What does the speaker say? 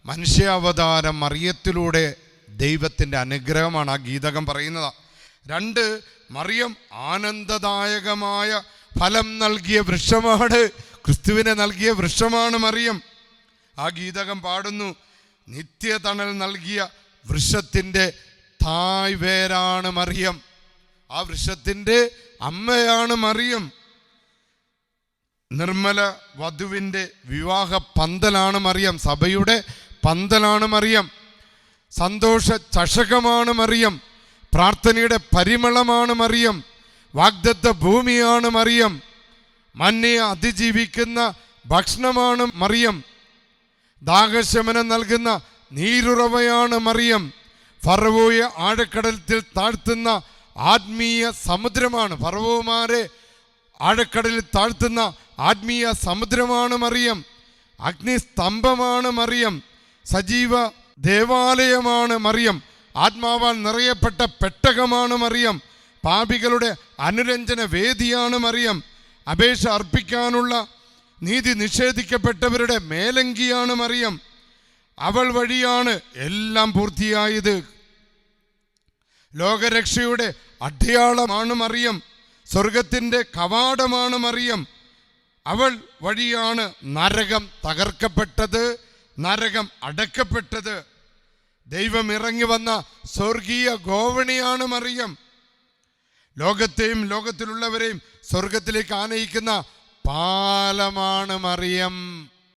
മനുഷ്യാവതാരം മറിയത്തിലൂടെ ദൈവത്തിൻ്റെ അനുഗ്രഹമാണ് ആ ഗീതകം പറയുന്നത്. 2, മറിയം ആനന്ദദായകമായ ഫലം നൽകിയ വൃക്ഷമാണ്, ക്രിസ്തുവിനെ നൽകിയ വൃക്ഷമാണ് മറിയം. ആ ഗീതകം പാടുന്നു, നിത്യതണൽ നൽകിയ വൃക്ഷത്തിൻ്റെ തായ് വേരാണ് മറിയം. ആ വൃക്ഷത്തിൻ്റെ അമ്മയാണ് മറിയം. നിർമ്മല വധുവിൻ്റെ വിവാഹ പന്തലാണ് മറിയം. സഭയുടെ പന്തലാണ് മറിയം. സന്തോഷ ചഷകമാണ് മറിയം. പ്രാർത്ഥനയുടെ പരിമളമാണ് മറിയം. വാഗ്ദത്ത ഭൂമിയാണ് മറിയം. മന്നയെ അതിജീവിക്കുന്ന ഭക്ഷണമാണ് മറിയം. ദാഹശമനം നൽകുന്ന നീരുറവയാണ് മറിയം. ഫറവോയെ ആഴക്കടലത്തിൽ താഴ്ത്തുന്ന ആത്മീയ സമുദ്രമാണ്. ഫറവോമാരെ ആഴക്കടലിൽ താഴ്ത്തുന്ന ആത്മീയ സമുദ്രമാണ് മറിയം. അഗ്നിസ്തംഭമാണ് മറിയം. സജീവ ദേവാലയമാണ് മറിയം. ആത്മാവാൽ നിറയപ്പെട്ട പെട്ടകമാണ് മറിയം. പാപികളുടെ അനുരഞ്ജന വേദിയാണ് മറിയം. അപേക്ഷ അർപ്പിക്കാനുള്ള നീതി നിഷേധിക്കപ്പെട്ടവരുടെ മേലങ്കിയാണ് മറിയം. അവൾ വഴിയാണ് എല്ലാം പൂർത്തിയായത്. ലോകരക്ഷയുടെ അടയാളമാണ് മറിയം. സ്വർഗത്തിൻ്റെ കവാടമാണ് മറിയം. അവൾ വഴിയാണ് നരകം തകർക്കപ്പെട്ടത്, നരകം അടക്കപ്പെട്ടത്. ദൈവം ഇറങ്ങി വന്ന സ്വർഗീയ ഗോവണിയാണ് മറിയം. ലോകത്തെയും ലോകത്തിലുള്ളവരെയും സ്വർഗത്തിലേക്ക് ആനയിക്കുന്ന പാലമാണ് മറിയം.